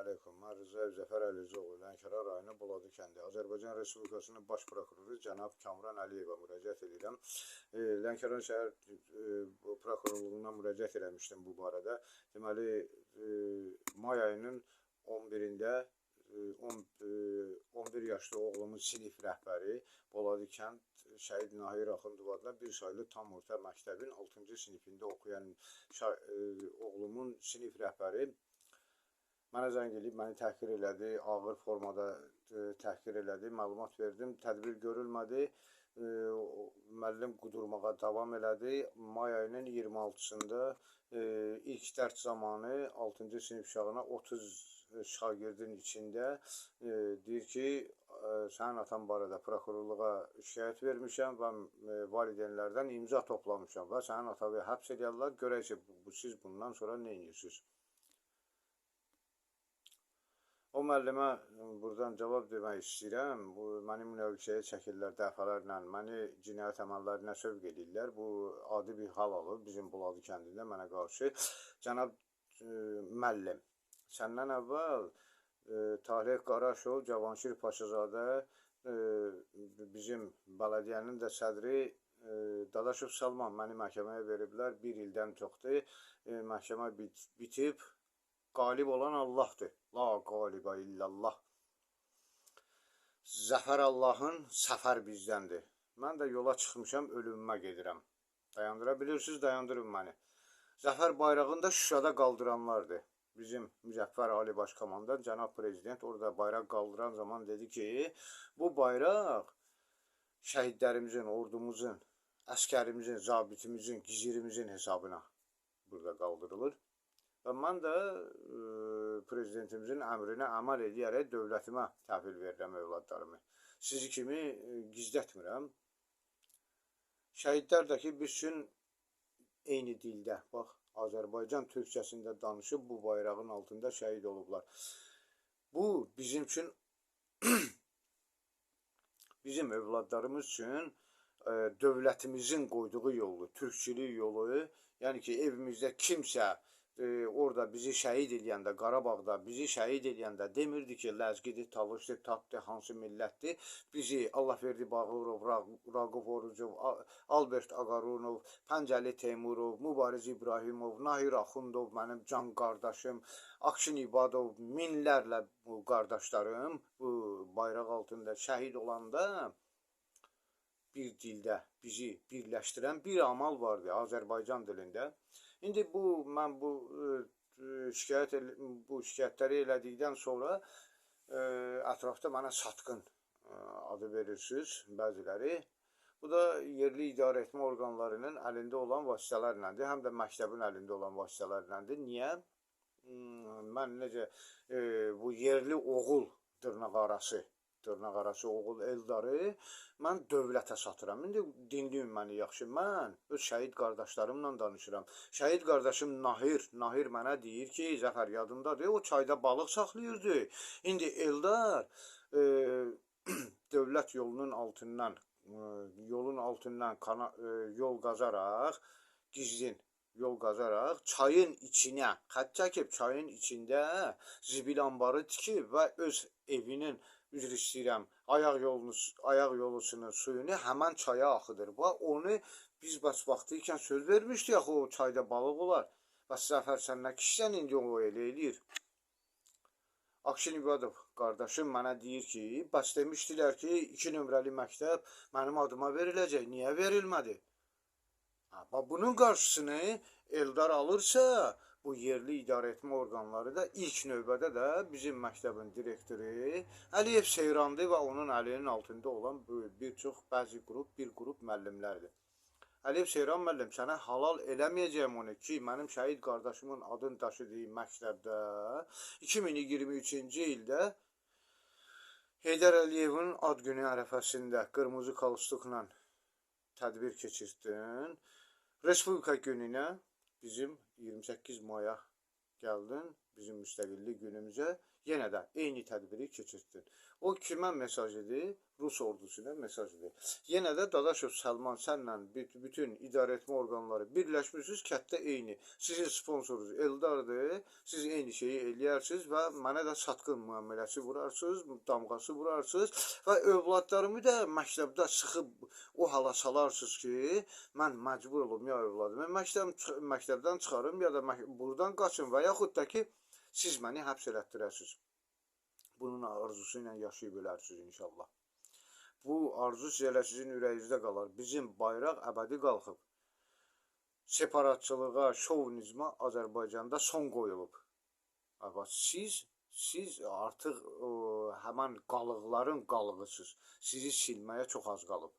aleyküm. Mən Rızayev Zəfər Əlizoğlu, Lənkəran rayonu Buladı kəndi, Azərbaycan Respublikasının Baş Prokuroru cənab Kamran Əliyevə müraciət edirəm. Lənkəran şəhər prokurorluğuna müraciət eləmişdim bu barədə. Deməli, may ayının 11-də 11 yaşlı oğlumun sinif rəhbəri Buladı kənd Şəhid Nahir Axundov adına bir saylı tam orta məktəbin 6-cı sinifində oxuyan oğlumun sinif rəhbəri mənə zəng edib, məni təhqir elədi, ağır formada təhqir elədi, məlumat verdim, tədbir görülmədi, müəllim qudurmağa davam elədi. May ayının 26-sında ilk dərs zamanı 6-cı sinif uşağına 30 şagirdin içində deyir ki, sənin atan barədə prokurorluğa şikayət vermişəm və valideynlərdən imza toplamışam və sənin atanı həbs edirlər, görək ki, siz bundan sonra nə edirsiniz? O müəllimə buradan cavab demək istəyirəm. Mənim münaqişəyə çəkirlər dəfələrlə, məni cinayət əməllərinə sövq edirlər. Bu adi bir hal olub bizim Buladı kəndində mənə qarşı. Cənab müəllim, səndən əvvəl Tahir Qaraşov, Cavanşir Paşazadə, bizim bələdiyyənin də sədri Dadaşov Salman məni məhkəməyə veriblər. Bir ildən çoxdur. Məhkəmə bitib. Qalib olan Allahdır. La qalibə illallah. Zəfər Allahın, səfər bizdəndir. Mən də yola çıxmışam, ölümümə gedirəm. Dayandıra bilirsiniz, dayandırın məni. Zəfər bayrağında Şuşada qaldıranlardır. Bizim Müzəffər Ali Başkomandan, cənab prezident orada bayraq qaldıran zaman dedi ki, bu bayraq şəhidlərimizin, ordumuzun, əskərimizin, zabitimizin, gizirimizin hesabına burada qaldırılır. Və mən də prezidentimizin əmrinə əməl edərək dövlətimə təhvil verirəm övladlarımı. Sizi kimi gizlətmirəm. Şəhidlər də ki, biz üçün eyni dildə, bax, Azərbaycan türkçəsində danışıb bu bayrağın altında şəhid olublar. Bu, bizim üçün, bizim övladlarımız üçün dövlətimizin qoyduğu yolu, türkçülük yolu, yəni ki, evimizdə kimsə orada bizi şəhid eləyəndə, Qarabağda bizi şəhid eləyəndə demirdi ki, Ləzgidir, Talışdır, Tapdır, hansı millətdir. Bizi Allahverdi Bağırov, Raquf Orucov, Albert Ağarunov, Pəncəli Teymurov, Mübariz İbrahimov, Nahir Axundov, mənim can qardaşım, Akşin İbadov, minlərlə bu qardaşlarım bu bayraq altında şəhid olanda bir dildə bizi birləşdirən bir amal vardı Azərbaycan dilində. İndi mən bu şikayətləri elədikdən sonra ətrafda mənə satqın adı verirsiniz bəziləri. Bu da yerli idarə etmə orqanlarının əlində olan vasitələrləndir, həm də məktəbin əlində olan vasitələrləndir. Niyə? Mən necə bu yerli oğul dırnaqarası oğul Eldarı mən dövlətə satıram. İndi dinləyin məni yaxşı. Mən öz şəhid qardaşlarımla danışıram. Şəhid qardaşım Nahir mənə deyir ki, Zəfər yadındadır, o çayda balıq saxlayırdı. İndi Eldar dövlət yolun altından yol qazaraq, gizlin yol qazaraq çayın içinə, xət çəkib çayın içində zibil anbarı tikib və öz evinin, üzr istəyirəm, ayaq yolusunun suyunu həmən çaya axıdır. Onu biz vaxtıykən söz vermişdik, axı o çayda balıq olar. Bəs Zəfər sən nə kişisən indi o elə eləyir? Akşin İbadov qardaşım mənə deyir ki, bəs demişdilər ki, 2 nömrəli məktəb mənim adıma veriləcək, niyə verilmədi? Bunun qarşısını Eldar alırsa, bu yerli idarə etmə orqanları da ilk növbədə də bizim məktəbin direktoru Əliyev Seyrandır və onun əlinin altında olan bir qrup müəllimlərdir. Əliyev Seyran müəllim, sənə halal eləməyəcəyim onu ki, mənim şəhid qardaşımın adını daşıdığı məktəbdə 2023-cü ildə Heydər Əliyevin ad günü ərəfəsində qırmızı kalstukla tədbir keçirdin. Respublika gününə bizim 28 maya gəldin, bizim müstəqillik günümüzə, yenə də eyni tədbiri keçirdin. O kimə mesaj edir? Rus ordusuna mesaj edir. Yenə də Dadaşov Səlman, sənlə bütün idarəetmə orqanları birləşmişsiniz, kətdə eyni. Sizin sponsorunuz Eldardır, siz eyni şeyi eləyərsiniz və mənə də satqın müəmələsi vurarsınız, damğası vurarsınız və övladlarımı da məktəbdə sıxıb o hala salarsınız ki, mən məcbur olum ya övladım, məktəbdən çıxarım ya da buradan qaçın və yaxud da ki, siz məni həbs elətdirəsiniz. Bunun arzusu ilə yaşayıb ölərsiniz inşallah. Bu arzu elə sizin ürəyinizdə qalar. Bizim bayraq əbədi qalxıb. Separatçılığa, şovinizmə Azərbaycanda son qoyulub. Siz artıq həmən qalıqların qalığısınız. Sizi silməyə çox az qalıb.